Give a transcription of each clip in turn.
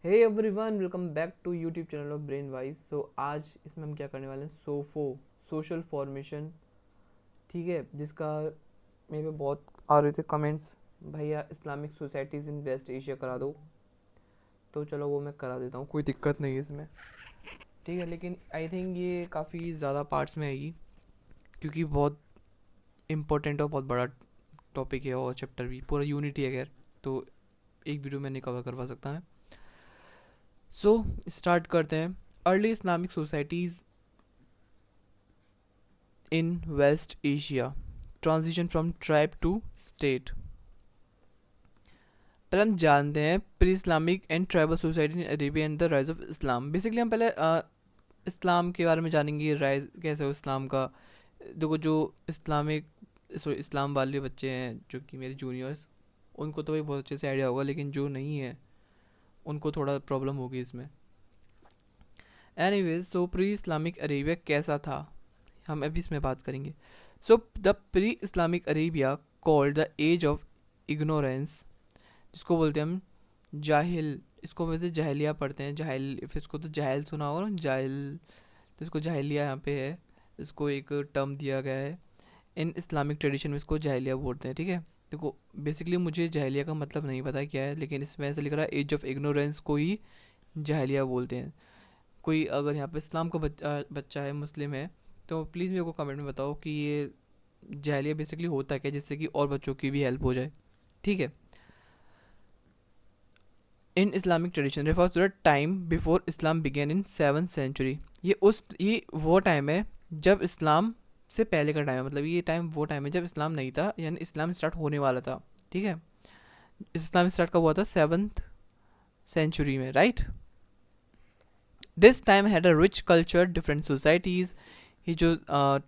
Hey everyone, welcome back to YouTube channel of Brain Wise. So आज इसमें हम क्या करने वाले हैं, सोशल फॉर्मेशन। ठीक है, जिसका मेरे पे बहुत आ रहे थे कमेंट्स, भैया इस्लामिक सोसाइटीज़ इन वेस्ट एशिया करा दो। तो चलो वो मैं करा देता हूँ, कोई दिक्कत नहीं है इसमें। ठीक है, लेकिन आई थिंक ये काफ़ी ज़्यादा पार्ट्स में आएगी क्योंकि बहुत इम्पोर्टेंट और बहुत बड़ा टॉपिक है और चैप्टर भी पूरा यूनिटी है खैर। तो एक वीडियो में नहीं कवर करवा सकता मैं। सो स्टार्ट करते हैं। Early Islamic societies in West Asia. Transition from tribe to state. पहले हम जानते हैं pre Islamic and tribal society in Arabia and the rise of Islam. Basically हम पहले इस्लाम के बारे में जानेंगे, राइज कैसे हो इस्लाम का। देखो, जो इस्लामिक इस्लाम वाले बच्चे हैं जो कि मेरे जूनियर्स, उनको तो भाई बहुत अच्छे से आइडिया होगा, लेकिन जो नहीं है उनको थोड़ा प्रॉब्लम होगी इसमें। एनीवेज, तो प्री इस्लामिक अरेबिया कैसा था हम अभी इसमें बात करेंगे। So the pre Islamic Arabia called the age of ignorance, जिसको बोलते हैं हम जाहिल। इसको वैसे जहलिया पढ़ते हैं, जाहिल। फिर इसको तो जाहिल सुना होगा ना, जाहिल। तो इसको जाहिलिया यहाँ पे है, इसको एक टर्म दिया गया है। इन इस्लामिक ट्रेडिशन में इसको जाहिलिया बोलते हैं। ठीक है, देखो बेसिकली मुझे जाहिलिया का मतलब नहीं पता क्या है, लेकिन इसमें ऐसा लिख रहा है एज ऑफ इग्नोरेंस को ही जाहिलिया बोलते हैं। कोई अगर यहाँ पे इस्लाम का बच्चा है, मुस्लिम है, तो प्लीज़ मेरे को कमेंट में बताओ कि ये जाहिलिया बेसिकली होता क्या है, जिससे कि और बच्चों की भी हेल्प हो जाए। ठीक है। In Islamic tradition refers to the time before Islam began in 7th century. ये वो टाइम है जब इस्लाम से पहले का टाइम है, मतलब ये टाइम वो टाइम है जब इस्लाम नहीं था, यानी इस्लाम स्टार्ट होने वाला था। ठीक है, इस्लाम स्टार्ट कब हुआ था? 7th सेंचुरी में, right. This time had a rich culture, different societies. ये जो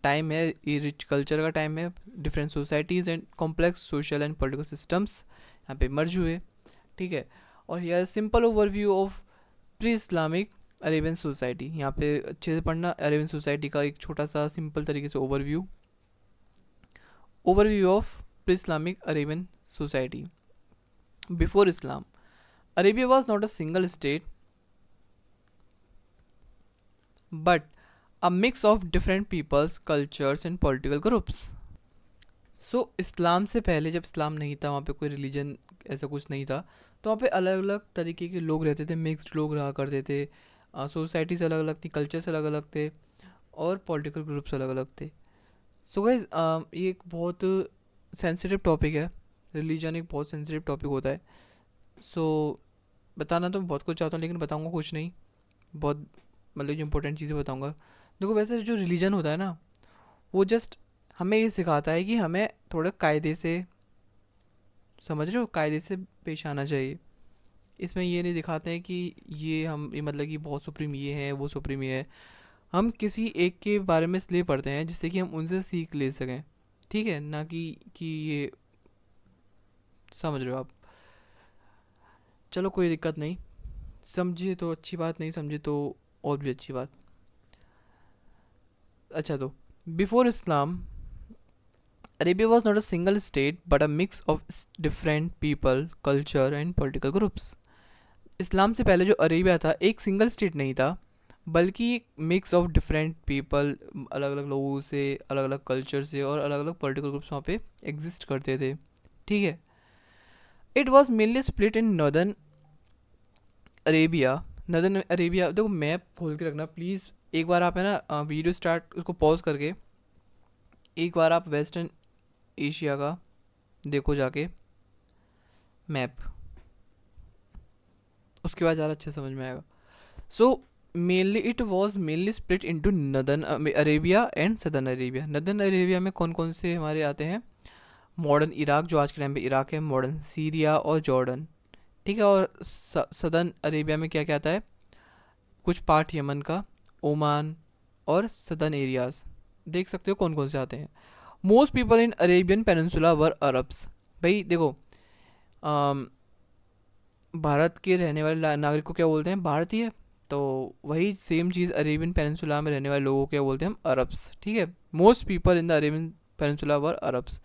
टाइम है, ये रिच कल्चर का टाइम है। Different societies and complex social and political systems यहाँ पे मर्ज हुए। ठीक है, और here simple overview of pre Islamic Arabian society. यहाँ पे अच्छे से पढ़ना, अरेबियन सोसाइटी का एक छोटा सा सिंपल तरीके से overview of pre Islamic Arabian society. Before Islam, Arabia was not a single state but a mix of different peoples, cultures and political groups. सो इस्लाम से पहले, जब इस्लाम नहीं था, वहाँ पे कोई रिलीजन ऐसा कुछ नहीं था, तो वहाँ पे अलग अलग तरीके के लोग रहते थे, मिक्स्ड लोग रहा करते थे। सोसाइटीज़ अलग अलग थी, कल्चर्स अलग अलग थे, और पॉलिटिकल ग्रुप्स अलग अलग थे। सो गाइज, ये एक बहुत सेंसिटिव टॉपिक है। रिलीजन एक बहुत सेंसिटिव टॉपिक होता है। सो बताना तो मैं बहुत कुछ चाहता हूँ, लेकिन बताऊँगा कुछ नहीं। बहुत मतलब जो इंपॉर्टेंट चीज़ें बताऊँगा। देखो, वैसे जो रिलीजन होता है ना, वो जस्ट हमें ये सिखाता है कि हमें थोड़ा कायदे से, समझ रहे हो, कायदे से पेश आना चाहिए। इसमें ये नहीं दिखाते हैं कि ये मतलब कि बहुत सुप्रीम ये है, वो सुप्रीम ये है। हम किसी एक के बारे में इसलिए पढ़ते हैं जिससे कि हम उनसे सीख ले सकें। ठीक है ना, कि ये समझ रहे हो आप। चलो कोई दिक्कत नहीं, समझिए तो अच्छी बात, नहीं समझे तो और भी अच्छी बात। अच्छा, तो before Islam Arabia was not a single state but a mix of different people, culture and political groups. इस्लाम से पहले जो अरेबिया था एक सिंगल स्टेट नहीं था, बल्कि एक मिक्स ऑफ डिफरेंट पीपल, अलग अलग लोगों से, अलग अलग कल्चर से और अलग अलग पॉलिटिकल ग्रुप्स वहाँ पे एग्जिस्ट करते थे। ठीक है, it was mainly split in northern Arabia. Northern Arabia, देखो मैप खोल के रखना प्लीज़। एक बार आप है ना वीडियो स्टार्ट उसको पॉज करके एक बार आप वेस्टर्न एशिया का देखो जाके मैप, उसके बाद ज़्यादा अच्छे समझ में आएगा। So mainly it was mainly split into northern Arabia and southern Arabia. Northern Arabia में कौन कौन से हमारे आते हैं? मॉडर्न इराक, जो आज के टाइम पे इराक है, मॉडर्न सीरिया और जॉर्डन। ठीक है, और सदर्न अरेबिया में क्या क्या आता है? कुछ पार्ट यमन का, ओमान और सदर्न एरियाज। देख सकते हो कौन कौन से आते हैं। Most people in Arabian peninsula were Arabs. भाई देखो, भारत के रहने वाले नागरिक को क्या बोलते हैं? भारतीय। तो वही सेम चीज़ अरेबियन पेनिनसुला में रहने वाले लोगों को क्या बोलते हैं? हम अरब्स। ठीक है, most people in the Arabian peninsula were Arabs.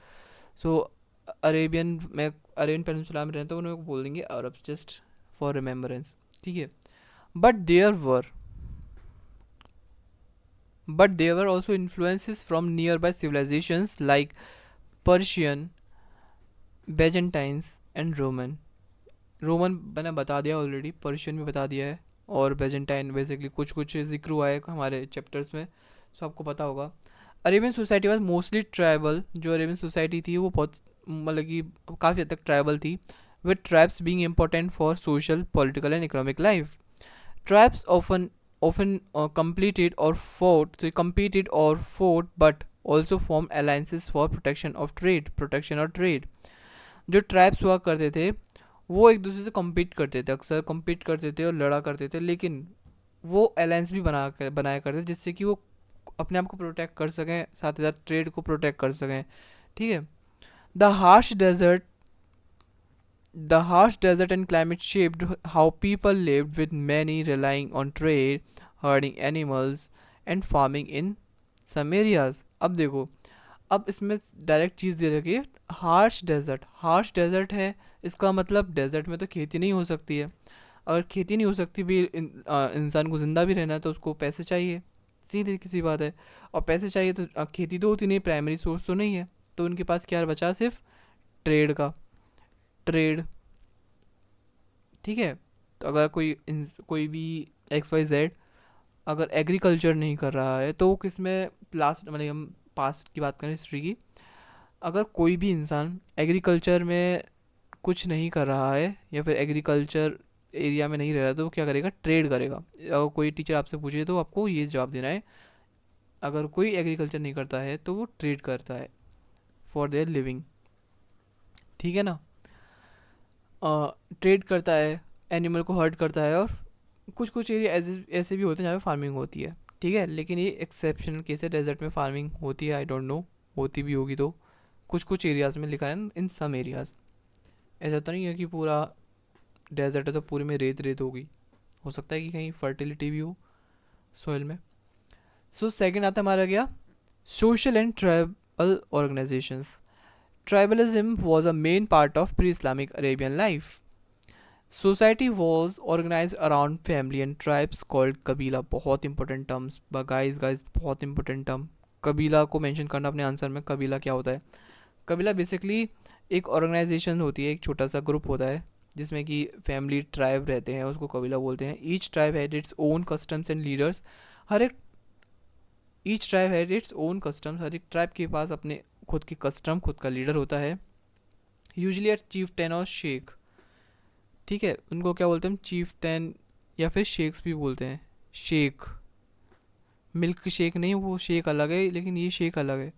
So Arabian peninsula में रहते हैं तो उन्हें बोल देंगे अरब्स, जस्ट फॉर रिमेम्बरेंस। ठीक है। But there were but there were also influences from nearby civilizations like Persian, Byzantines and Roman. Roman मैंने बता दिया ऑलरेडी, पर्शियन भी बता दिया है, और बेजेंटाइन बेसिकली कुछ कुछ जिक्र हुआ है हमारे चैप्टर्स में, सो आपको पता होगा। Arabian society was mostly tribal. जो अरेबियन सोसाइटी थी वो बहुत मतलब कि काफ़ी हद तक ट्राइबल थी, with tribes being important for social political and economic life. Tribes often competed or fought, but also formed alliances for protection or trade. जो ट्राइब्स हुआ करते थे वो एक दूसरे से compete करते थे, अक्सर compete करते थे और लड़ा करते थे, लेकिन वो अलायंस भी बनाया करते थे जिससे कि वो अपने आप को प्रोटेक्ट कर सकें, साथ ही साथ ट्रेड को प्रोटेक्ट कर सकें। ठीक है। The harsh desert The harsh desert and climate shaped how people lived, with many relying on trade, herding animals, and farming in some areas. अब देखो, अब इसमें डायरेक्ट चीज़ दे रखी है, हार्श डेजर्ट है, इसका मतलब डेजर्ट में तो खेती नहीं हो सकती है। अगर खेती नहीं हो सकती भी, इंसान को ज़िंदा भी रहना है तो उसको पैसे चाहिए, सीधी किसी बात है। और पैसे चाहिए तो खेती तो होती नहीं, प्राइमरी सोर्स तो नहीं है, तो उनके पास क्या बचा, सिर्फ ट्रेड। ठीक है। तो अगर कोई भी XYZ अगर एग्रीकल्चर नहीं कर रहा है तो वो किस में लास्ट, मतलब हम पास्ट की बात करें, हिस्ट्री की, अगर कोई भी इंसान एग्रीकल्चर में कुछ नहीं कर रहा है या फिर एग्रीकल्चर एरिया में नहीं रह रहा, तो वो क्या करेगा, ट्रेड करेगा। अगर कोई टीचर आपसे पूछे तो आपको ये जवाब देना है, अगर कोई एग्रीकल्चर नहीं करता है तो वो ट्रेड करता है फॉर देयर लिविंग। ठीक है ना। ट्रेड करता है, एनिमल को हर्ट करता है, और कुछ कुछ एरिया ऐसे भी होते हैं जहाँ पे फार्मिंग होती है। ठीक है, लेकिन ये एक्सेप्शनल केस है, डेजर्ट में फार्मिंग होती है, आई डोंट नो, होती भी होगी तो कुछ कुछ एरियाज़ में लिखा है, इन सम एरियाज़। ऐसा तो नहीं है कि पूरा डेजर्ट है तो पूरे में रेत रेत होगी, हो सकता है कि कहीं फर्टिलिटी भी हो सॉइल में। सो सेकंड आता है हमारा क्या, social and tribal organisations. Tribalism was a main part of pre-Islamic Arabian life. Society was organized around family and tribes called कबीला। बहुत इंपॉर्टेंट टर्म्स गाइस, बहुत इंपॉर्टेंट टर्म। कबीला को मेंशन करना अपने आंसर में। कबीला क्या होता है? कबीला बेसिकली एक ऑर्गेनाइजेशन होती है, एक छोटा सा ग्रुप होता है जिसमें कि फैमिली ट्राइब रहते हैं, उसको कबीला बोलते हैं। Each tribe had its own customs and leaders. हर एक each tribe had its own customs. हर एक ट्राइब के पास अपने खुद की कस्टम, खुद का लीडर होता है, यूजली एट चीफ टेन और शेख। ठीक है, उनको क्या बोलते हैं, चीफ टेन या फिर शेख्स भी बोलते हैं। शेख, मिल्क शेक नहीं, वो शेख अलग है, लेकिन ये शेख अलग है।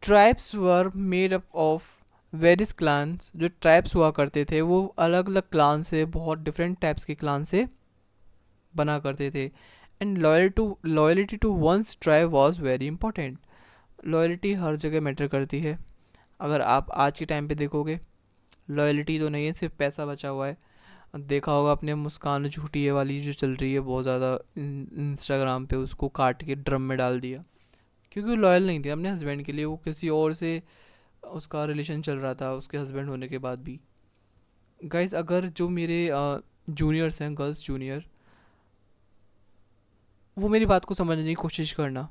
Tribes were made up of various clans. जो ट्राइब्स हुआ करते थे वो अलग अलग क्लान से, बहुत डिफरेंट टाइप्स के क्लान से बना करते थे। And loyalty to one's tribe was very important. Loyalty हर जगह मैटर करती है। अगर आप आज के टाइम पे देखोगे, लॉयल्टी तो नहीं है, सिर्फ पैसा बचा हुआ है। देखा होगा अपने मुस्कान झूठी है वाली जो चल रही है बहुत ज़्यादा इंस्टाग्राम पे, उसको काट के ड्रम में डाल दिया क्योंकि वो लॉयल नहीं थी अपने हस्बैंड के लिए, वो किसी और से उसका रिलेशन चल रहा था उसके हस्बैंड होने के बाद भी। गाइस, अगर जो मेरे जूनियर्स हैं, गर्ल्स जूनियर, वो मेरी बात को समझने की कोशिश करना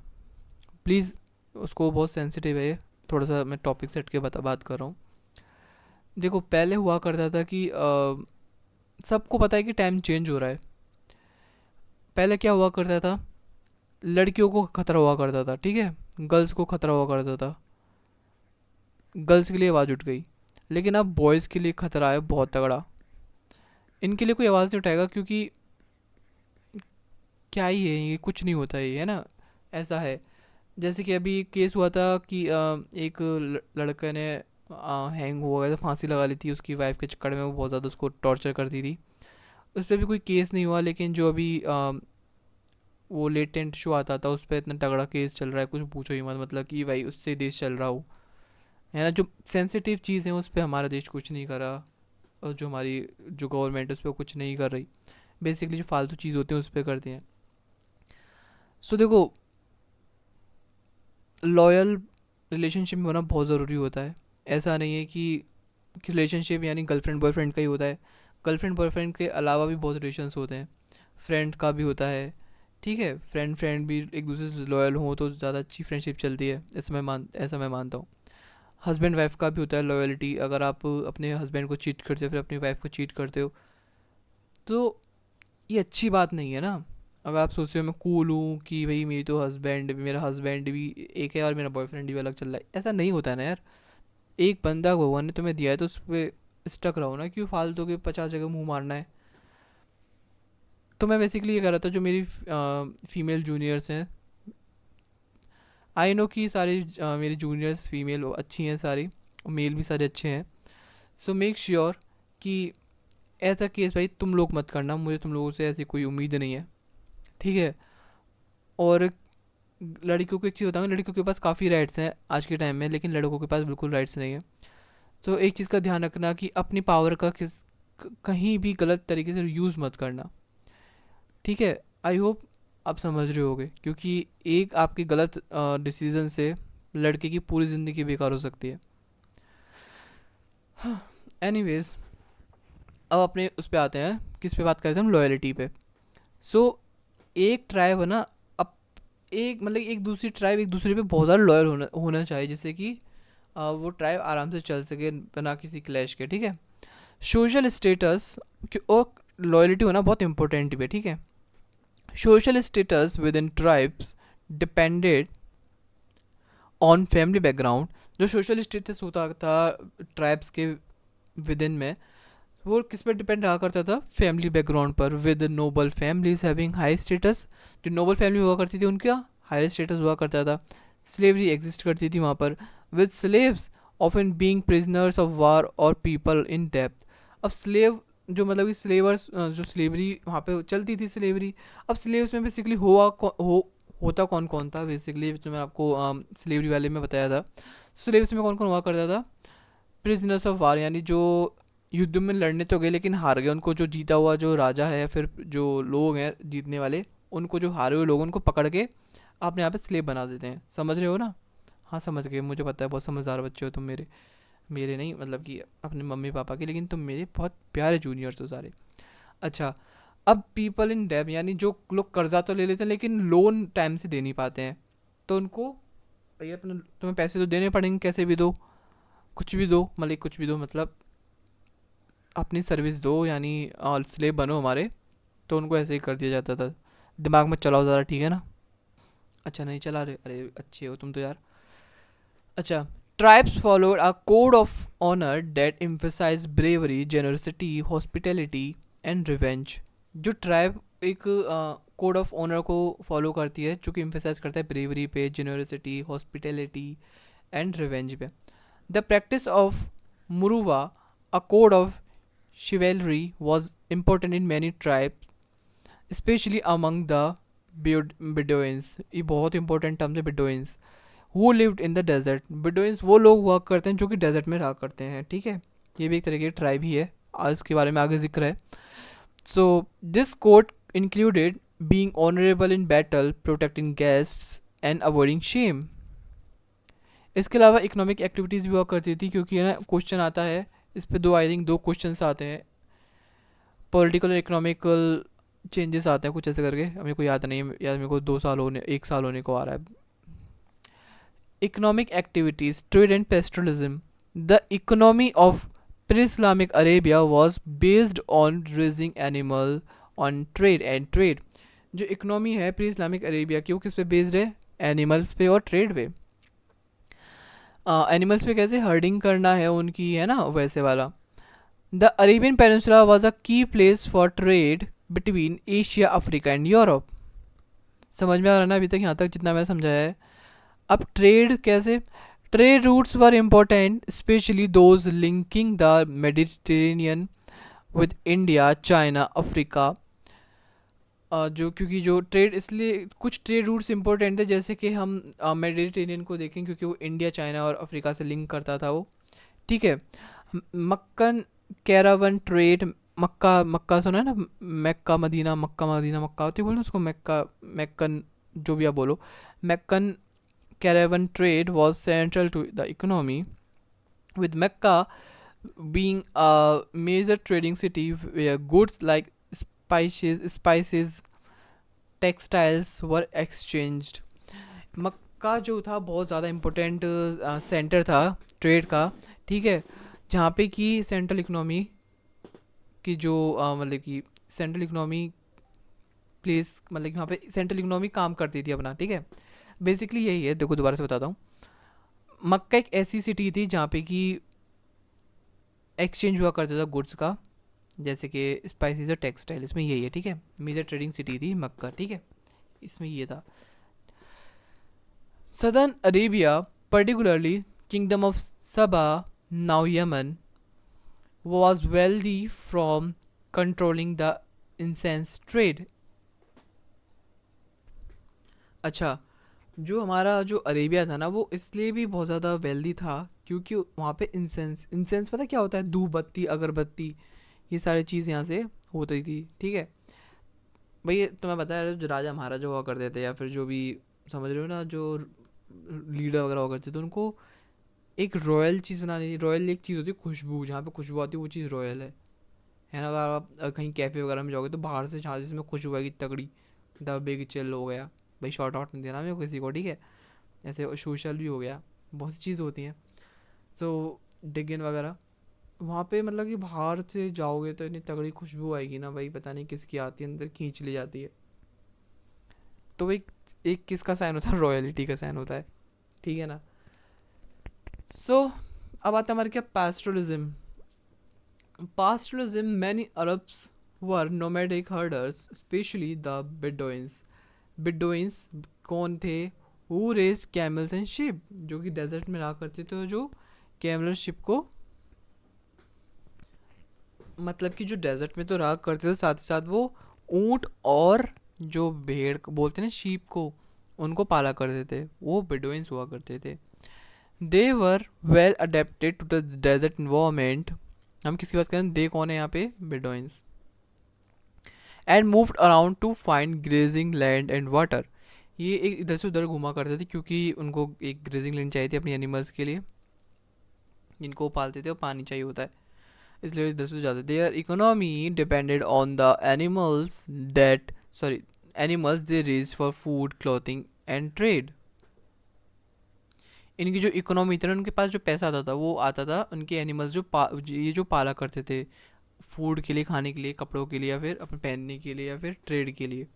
प्लीज़। उसको बहुत सेंसिटिव है, थोड़ा सा मैं टॉपिक सेट के बात कर रहा हूँ। देखो, पहले हुआ करता था कि सबको पता है कि टाइम चेंज हो रहा है। पहले क्या हुआ करता था, लड़कियों को खतरा हुआ करता था, ठीक है, गर्ल्स को खतरा हुआ करता था, गर्ल्स के लिए आवाज़ उठ गई। लेकिन अब बॉयज़ के लिए खतरा है बहुत तगड़ा। इनके लिए कोई आवाज़ नहीं उठाएगा क्योंकि क्या ही है ये, कुछ नहीं होता है ना, ऐसा है। जैसे कि अभी केस हुआ था कि एक लड़के ने हैंग हो गया था, फांसी लगा ली थी उसकी वाइफ के चक्कर में, वो बहुत ज़्यादा उसको टॉर्चर करती थी। उस पर भी कोई केस नहीं हुआ, लेकिन जो अभी वो लेटेंट शो आता था उस पर इतना तगड़ा केस चल रहा है, कुछ पूछो ही मत। मतलब कि भाई उससे देश चल रहा हो, है ना, जो सेंसिटिव चीज़ है उस पर हमारा देश कुछ नहीं कर रहा, और जो हमारी जो गवर्नमेंट है उस पर कुछ नहीं कर रही। बेसिकली जो फालतू चीज़ होती है उस पर करते हैं। सो देखो, लॉयल रिलेशनशिप में होना बहुत ज़रूरी होता है। ऐसा नहीं है कि रिलेशनशिप यानी गर्लफ्रेंड बॉयफ्रेंड का ही होता है। गर्लफ्रेंड बॉयफ्रेंड के अलावा भी बहुत रिलेशंस होते हैं, फ्रेंड का भी होता है, ठीक है, फ्रेंड फ्रेंड भी एक दूसरे से लॉयल हो तो ज़्यादा अच्छी फ्रेंडशिप चलती है, ऐसा मैं मानता हूँ। हस्बैंड वाइफ का भी होता है लॉयल्टी, अगर आप अपने हस्बैंड को चीट करते हो फिर अपनी वाइफ को चीट करते हो तो ये अच्छी बात नहीं है ना। अगर आप सोचते हो मैं कूल हूँ कि भाई मेरा हस्बैंड भी एक है और मेरा बॉयफ्रेंड भी अलग चल रहा है, ऐसा नहीं होता है ना यार। एक बंदा भगवान ने तुम्हें दिया है तो उस पर स्टक रहो ना, क्यों फालतू के 50 जगह मुंह मारना है। तो मैं बेसिकली ये कर रहा था, जो मेरी फीमेल जूनियर्स हैं, आई नो कि सारी मेरी जूनियर्स फीमेल अच्छी हैं सारी, और मेल भी सारे अच्छे हैं। सो मेक श्योर कि ऐसा केस भाई तुम लोग मत करना, मुझे तुम लोगों से ऐसी कोई उम्मीद नहीं है, ठीक है। और लड़कियों को एक चीज़ बताऊंगा, लड़कियों के पास काफ़ी राइट्स हैं आज के टाइम में, लेकिन लड़कों के पास बिल्कुल राइट्स नहीं है। तो एक चीज़ का ध्यान रखना कि अपनी पावर का कहीं भी गलत तरीके से यूज़ मत करना, ठीक है। आई होप आप समझ रहे होगे, क्योंकि एक आपके गलत डिसीजन से लड़के की पूरी ज़िंदगी बेकार हो सकती है। एनीवेज, अब अपने उस पे आते हैं, किस पे बात करते हैं हम, लॉयल्टी पे। सो एक ट्राइब है ना, अब एक मतलब एक दूसरी ट्राइब एक दूसरे पे बहुत ज़्यादा लॉयल होना चाहिए, जिससे कि वो ट्राइब आराम से चल सके बिना किसी क्लैश के, ठीक है। सोशल स्टेटस और लॉयल्टी होना बहुत इंपॉर्टेंट भी है, ठीक है। Social status with in tribes depended on family background. जो सोशल स्टेटस होता था ट्राइब्स के विद इन में, वो किस पर डिपेंड रहा करता था, फैमिली बैकग्राउंड पर। With noble families having high status, जो नोबल फैमिली हुआ करती थी उनका हाई स्टेटस हुआ करता था। स्लेवरी एग्जिस्ट करती थी वहाँ पर, with slaves often being prisoners of war और पीपल इन डेप्थ। अब स्लेव जो मतलब कि स्लेवर्स, जो स्लेवरी वहाँ पे चलती थी स्लेवरी, अब स्लेव्स में बेसिकली होता कौन कौन था, बेसिकली जो मैं आपको स्लेवरी वाले में बताया था। स्लेव्स में कौन कौन हुआ करता था, प्रिजनर्स ऑफ वार, यानी जो युद्ध में लड़ने तो गए लेकिन हार गए, उनको जो जीता हुआ जो राजा है या फिर जो लोग हैं जीतने वाले, उनको जो हारे हुए लोग उनको पकड़ के अपने यहाँ पे स्लेव बना देते हैं। समझ रहे हो ना? हाँ समझ गए, मुझे पता है बहुत समझदार बच्चे हो तुम, मेरे मेरे नहीं मतलब कि अपने मम्मी पापा के, लेकिन तुम मेरे बहुत प्यारे जूनियर्स हो सारे। अच्छा, अब पीपल इन डेब, यानी जो लोग कर्जा तो ले लेते हैं लेकिन लोन टाइम से दे नहीं पाते हैं, तो उनको भैया अपने तुम्हें पैसे तो देने पड़ेंगे, कैसे भी दो, कुछ भी दो, मतलब कुछ भी दो मतलब अपनी सर्विस दो, यानी स्लेब बनो हमारे। तो उनको ऐसे ही कर दिया जाता था। दिमाग में चलाओ ज़रा, ठीक है ना? अच्छा नहीं चला रहे, अरे अच्छे हो तुम तो यार। अच्छा, tribes followed a code of honour that emphasize bravery, generosity, hospitality and revenge. जो ट्राइब एक कोड ऑफ ऑनर को फॉलो करती है, जो कि एम्फसाइज करता है ब्रेवरी पे, जेनरसिटी, हॉस्पिटैलिटी एंड रिवेंज पे। द प्रैक्टिस ऑफ मुरुवा, a code of chivalry, was important in many tribes, especially among the Bedouins. ये बहुत इंपॉर्टेंट टर्म है, Bedouins, who lived in the desert. Bedouins वो लोग वर्क करते हैं जो कि डेजर्ट में रहा करते हैं, ठीक है। ये भी एक तरह की ट्राइब ही है, आज इसके बारे में आगे जिक्र है। So this code included being honourable in battle, protecting guests and avoiding shame. इसके अलावा इकोनॉमिक एक्टिविटीज़ भी हुआ करती थी, क्योंकि है ना क्वेश्चन आता है इस पे, दो आई थिंक दो क्वेश्चंस आते हैं, पॉलिटिकल और इकोनॉमिकल चेंजेस आते हैं कुछ ऐसे करके, अब मेरे को याद नहीं है, याद मेरे को 2 साल होने 1 साल होने को आ रहा है। Economic activities, trade and pastoralism. The economy of pre Islamic Arabia was based on raising animal, on trade and trade. जो इकोनॉमी है प्री इस्लामिक अरेबिया की, वो किस पे बेस्ड है, एनिमल्स पे और ट्रेड पे। एनिमल्स पे कैसे हर्डिंग करना है उनकी, है ना, वैसे वाला। The Arabian peninsula was a key place for trade between Asia, Africa and Europe. समझ में आ रहा ना अभी तक, यहाँ तक जितना मैंने समझाया है। अब ट्रेड कैसे, trade routes were important, specially those linking the Mediterranean with India, China, Africa. जो क्योंकि जो ट्रेड, इसलिए कुछ ट्रेड रूट्स इंपॉर्टेंट थे, जैसे कि हम मेडिटेरेनियन को देखें क्योंकि वो इंडिया, चाइना और अफ्रीका से लिंक करता था वो, ठीक है। मक्कन कैरावन ट्रेड, मक्का मक्का सुना है ना, मक्का मदीना, मक्का मदीना, मक्का होती है बोलो उसको, मक्का मैक्कन, जो भी आप बोलो। Meccan caravan trade was central to the economy, with Mecca being a major trading city where goods like spices, textiles were exchanged. मक्का जो था बहुत ज़्यादा इम्पोर्टेंट सेंटर था ट्रेड का, ठीक है, जहाँ पे कि सेंट्रल इकोनॉमी की जो मतलब कि सेंट्रल इकोनॉमी प्लेस, मतलब कि वहाँ पे सेंट्रल इकोनॉमी काम करती थी अपना, ठीक है। बेसिकली यही है, देखो दोबारा से बताता हूँ। मक्का एक ऐसी सिटी थी जहाँ पे कि एक्सचेंज हुआ करता था गुड्स का, जैसे कि स्पाइसेस और टेक्सटाइल, इसमें यही है, ठीक है। मेजर ट्रेडिंग सिटी थी मक्का, ठीक है, इसमें ये था। Southern Arabia, particularly kingdom of Saba, now Yemen, was wealthy from controlling the incense trade. अच्छा, जो हमारा जो अरेबिया था ना, वो इसलिए भी बहुत ज़्यादा वेल्दी था क्योंकि वहाँ पे इंसेंस पता क्या होता है, धूप बत्ती, अगरबत्ती, ये सारी चीज़ यहाँ से होती थी, ठीक है। भाई तो मैं बता रहा हूँ, जो राजा महाराजा हुआ करते थे या फिर जो भी, समझ रहे हो ना, जो लीडर वगैरह हुआ करते थे, उनको एक रॉयल चीज़ बनानी, रॉयल एक चीज़ होती है खुशबू, जहाँ पे खुशबू आती है वो चीज़ रॉयल है ना। अगर आप कहीं कैफ़े वगैरह में जाओगे तो बाहर से जहाँ जिसमें खुशबू आएगी तगड़ी, द बिग चिल हो गया, भाई शॉर्ट आउट नहीं देना मेरे को किसी को, ठीक है। ऐसे सोशल भी हो गया, बहुत सी चीज़ होती हैं। तो डिगन वगैरह, वहाँ पे मतलब कि बाहर से जाओगे तो इतनी तगड़ी खुशबू आएगी ना भाई, पता नहीं किसकी आती है, अंदर खींच ले जाती है। तो भाई एक किसका साइन होता है, रॉयलिटी का साइन होता है, ठीक है ना। अब आता है हमारे क्या, pastoralism. Pastoralism, many Arabs were nomadic herders, especially the Bedouins. Bedouins कौन थे? Who raised camels and sheep, जो कि डेजर्ट में रहा करते थे, जो कैमल शिप को, मतलब कि जो डेजर्ट में तो रहा करते थे, साथ ही साथ वो ऊंट और जो भेड़ बोलते हैं ना, शीप को, उनको पाला करते थे, वो बेडोइंस हुआ करते थे। They were well adapted to the desert environment. हम किसकी बात करें, दे कौन है यहाँ पे, Bedouins. And moved around to find grazing land and water. ये एक इधर से उधर घुमा करते थे क्योंकि उनको एक ग्रेजिंग लैंड चाहिए थी अपनी एनिमल्स के लिए, जिनको वो पालते थे, और पानी चाहिए होता है, इसलिए इधर से जाते थे। Their economy depended on the animals that, sorry, animals they raise for food, clothing and trade. इनकी जो इकोनॉमी थी ना, उनके पास जो पैसा आता था वो आता था उनके एनिमल्स ये जो पाला करते थे, फूड के लिए, खाने के लिए, कपड़ों के लिए, या फिर अपने पहनने के लिए, या फिर ट्रेड के लिए,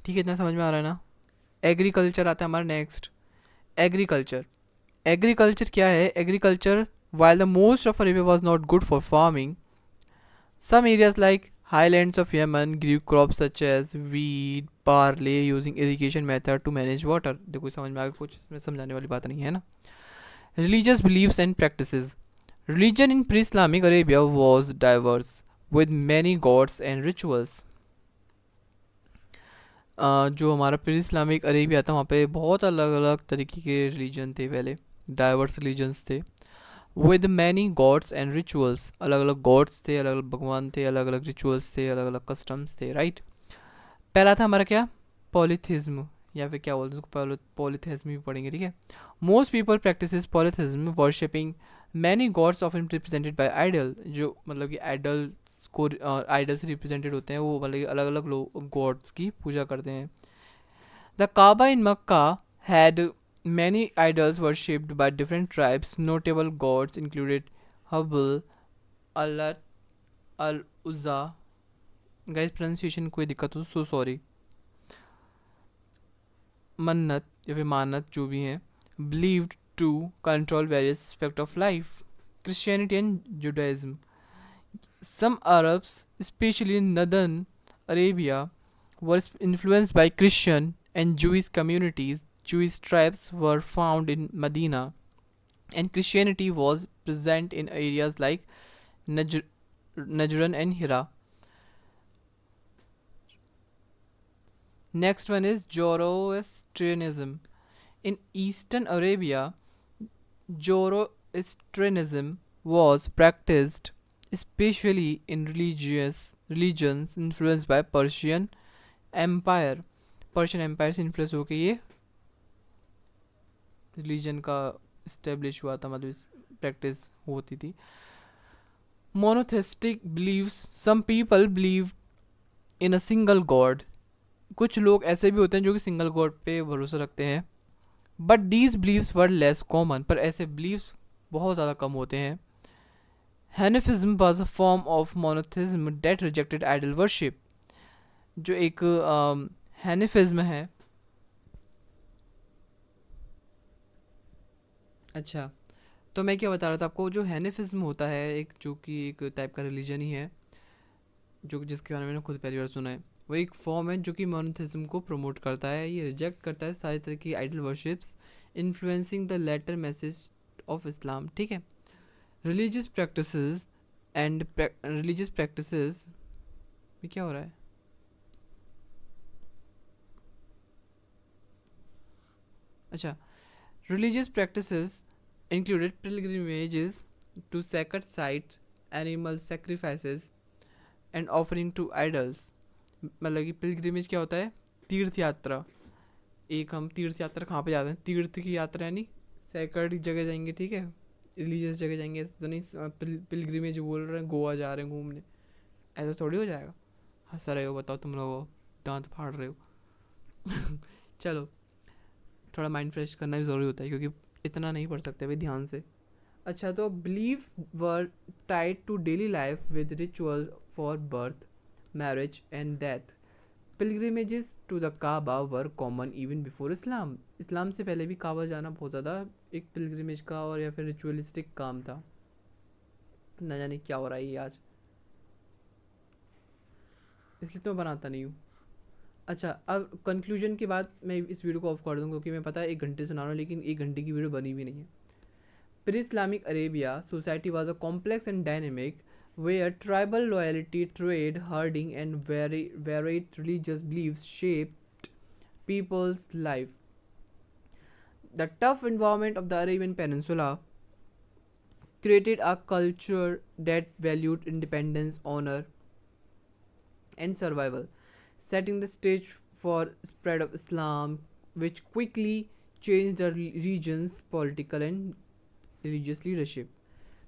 ठीक है। इतना समझ में आ रहा है ना। एग्रीकल्चर आता है हमारा नेक्स्ट। एग्रीकल्चर, एग्रीकल्चर क्या है, agriculture, while the most of Arabia was not good for farming, some areas like highlands of Yemen grew crops such as wheat, barley, using irrigation method to manage water. देखो समझ में आ गया, कुछ इसमें समझाने वाली बात नहीं है ना। Religious beliefs and practices. Religion in pre-Islamic Arabia was diverse, with many gods and rituals. जो हमारा प्री इस्लामिक अरेबिया था, वहाँ पे बहुत अलग अलग तरीके के रिलीजन थे पहले, डाइवर्स रिलीजन्स थे, with many gods and rituals, अलग अलग गॉड्स थे, अलग अलग भगवान थे, अलग अलग रिचुअल्स थे, अलग अलग कस्टम्स थे, राइट। पहला था हमारा क्या, पॉलीथिज्म, या फिर क्या बोलते हैं उसको, पॉलीथिज्म भी पढ़ेंगे, ठीक है। Most people practice polytheism, worshipping many gods often represented by idol, जो मतलब कि आइडल को, आइडल से रिप्रेजेंटेड होते हैं वो, मतलब अलग अलग लोग गॉड्स की पूजा करते हैं। The Kaaba in Mecca had many idols worshipped by different tribes. Notable gods included Hubal, Allat, Al Uzza. Guys, pronunciation कोई दिक्कत हो so sorry. मन्नत या फिर मानत जो भी हैं, believed to control various aspects of life. Christianity and Judaism. Some Arabs, especially in northern Arabia, were influenced by Christian and Jewish communities. Jewish tribes were found in Medina, and Christianity was present in areas like Najran and Hira. Next one is Zoroastrianism. In eastern Arabia, Zoroastrianism was practiced especially in religious religions influenced by Persian Empire. Persian Empire से influence होकर ये religion का establish हुआ था, मतलब practice होती थी। Monotheistic beliefs, some people believe in a single god, कुछ लोग ऐसे भी होते हैं जो कि सिंगल गॉड पे भरोसा रखते हैं। But these beliefs were less common, पर ऐसे बिलीव्स बहुत ज़्यादा कम होते हैं। Hanifism was a form of monotheism that rejected idol worship, जो एक हैनिफिज्म है। अच्छा, तो मैं क्या बता रहा था आपको, जो हैनिफिज्म होता है एक, जो कि एक टाइप का रिलीजन ही है, जो जिसके बारे में मैंने खुद पहली बार सुना है, वो एक फॉर्म है जो कि मोनोथिज्म को प्रमोट करता है। ये रिजेक्ट करता है सारी तरह की idol worships, influencing the later message of Islam. ठीक है, religious practices and religious practices में क्या हो रहा है? अच्छा, religious practices included pilgrimages to sacred sites, animal sacrifices and offering to idols। मतलब कि पिलग्रिमेज क्या होता है? तीर्थ यात्रा। एक हम तीर्थ यात्रा कहाँ पे जाते हैं? तीर्थ की यात्रा यानी सैक्रड जगह जाएंगे, ठीक है, रिलीजियस जगह जाएंगे, ऐसा तो नहीं पिलग्रिमेज बोल रहे हैं गोवा जा रहे हैं घूमने, ऐसा थोड़ी हो जाएगा। हंस रहे हो, बताओ तुम लोग, दांत फाड़ रहे हो। चलो, थोड़ा माइंड फ्रेश करना भी ज़रूरी होता है, क्योंकि इतना नहीं पढ़ सकते भाई ध्यान से। अच्छा, तो beliefs were tied to daily life with rituals for birth, marriage and death. Pilgrimages to the Kaaba were common even before Islam. Islam से पहले भी काबा जाना बहुत ज़्यादा एक पिलग्रिमेज का और या फिर रिचुअलिस्टिक काम था। न जाने क्या हो रहा है ये आज, इसलिए तो मैं बनाता नहीं हूँ। अच्छा, अब कंक्लूजन के बाद मैं इस वीडियो को ऑफ कर दूँगा, क्योंकि मैं पता है 1 घंटे सुना रहा हूँ, लेकिन 1 घंटे की वीडियो बनी भी नहीं है। Pre-Islamic Arabia, society was a complex and dynamic, where tribal loyalty, trade, herding, and varied religious beliefs shaped people's life. The tough environment of the Arabian Peninsula created a culture that valued independence, honor, and survival, setting the stage for spread of Islam, which quickly changed the region's political and religious leadership।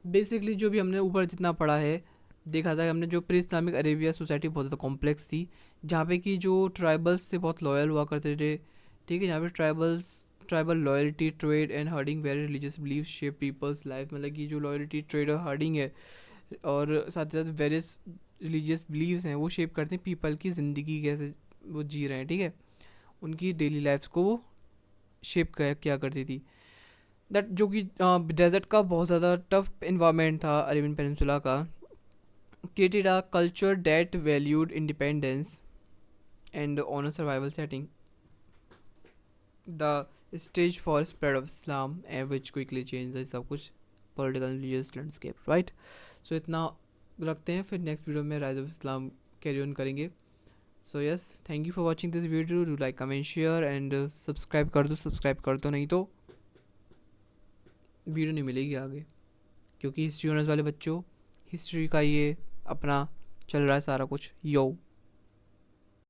Basically जो भी हमने ऊपर जितना पढ़ा है, देखा था हमने, जो प्री इस्लामिक अरेबिया सोसाइटी बहुत ज़्यादा कॉम्प्लेक्स थी, जहाँ पे कि जो ट्राइबल्स थे बहुत लॉयल हुआ करते थे। ठीक है, जहाँ पे tribal loyalty, trade and herding very religious believe shape people's life. मतलब कि जो लॉयल्टी, ट्रेड और हर्डिंग है, और साथ ही साथ वेरियस रिलीजियस बिलीव्स हैं, वो शेप करते हैं पीपल की ज़िंदगी, कैसे वो जी रहे हैं। ठीक है, उनकी डेली लाइफ्स को वो शेप किया करती थी। दैट जो कि डेजर्ट का बहुत ज़्यादा टफ इन्वायरमेंट था अरेबियन पेनिनसुला का, created a culture that valued independence and on a survival setting the stage for spread of Islam, and which quickly changed the सब कुछ political and religious landscape, right? So इतना रखते हैं, फिर next video में rise of Islam carry on करेंगे। So yes, thank you for watching this video, do like comment share and subscribe कर दो, सब्सक्राइब कर दो, नहीं तो वीडियो नहीं मिलेगी आगे, क्योंकि हिस्ट्री ऑनर्स वाले बच्चों, हिस्ट्री का ये अपना चल रहा है सारा कुछ। यो